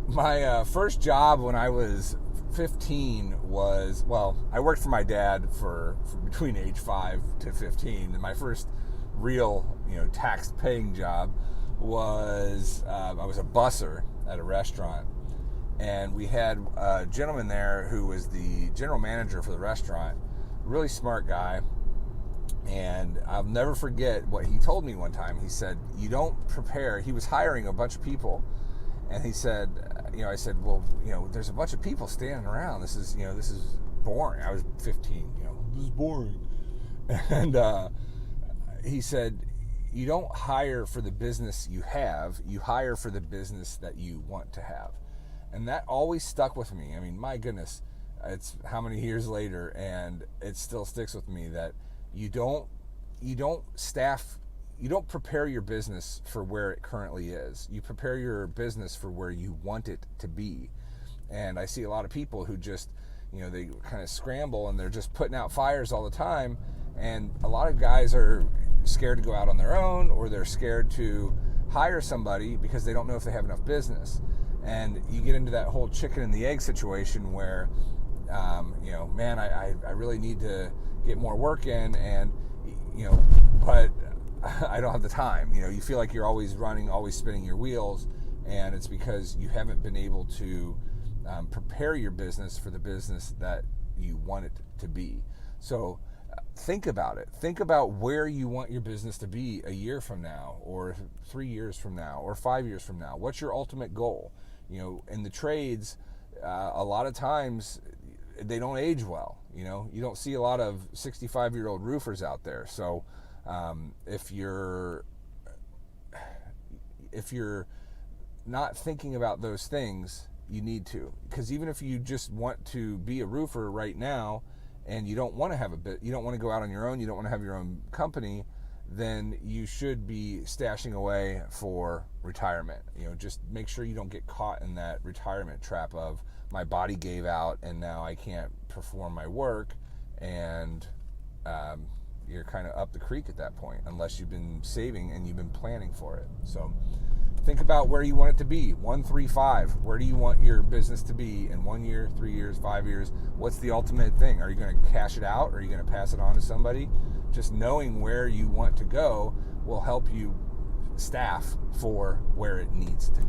My first job when I was 15 was, well, I worked for my dad for between age 5 to 15, and my first real, tax-paying job was I was a busser at a restaurant, and we had a gentleman there who was the general manager for the restaurant, really smart guy, and I'll never forget what he told me one time. He said, you don't prepare. He was hiring a bunch of people, and he said, I said, well, there's a bunch of people standing around. This is boring. I was 15, this is boring. And he said, you don't hire for the business you have, you hire for the business that you want to have. And that always stuck with me. I mean, my goodness, it's how many years later, and it still sticks with me that you don't prepare your business for where it currently is. You prepare your business for where you want it to be. And I see a lot of people who just, they kind of scramble and they're just putting out fires all the time. And a lot of guys are scared to go out on their own, or they're scared to hire somebody because they don't know if they have enough business. And you get into that whole chicken and the egg situation where, man, I really need to get more work in, and, but I don't have the time. You feel like you're always running, always spinning your wheels, and it's because you haven't been able to prepare your business for the business that you want it to be. So think about it. Think about where you want your business to be a year from now, or 3 years from now, or 5 years from now. What's your ultimate goal? In the trades, a lot of times they don't age well. You don't see a lot of 65-year-old roofers out there. So if you're not thinking about those things, you need to. Because even if you just want to be a roofer right now, and you don't want to you don't want to go out on your own, you don't want to have your own company, then you should be stashing away for retirement. Just make sure you don't get caught in that retirement trap of, my body gave out and now I can't perform my work, and you're kind of up the creek at that point, unless you've been saving and you've been planning for it. So think about where you want it to be. 1, 3, 5. Where do you want your business to be in 1 year, 3 years, 5 years? What's the ultimate thing? Are you going to cash it out? Or are you going to pass it on to somebody? Just knowing where you want to go will help you staff for where it needs to be.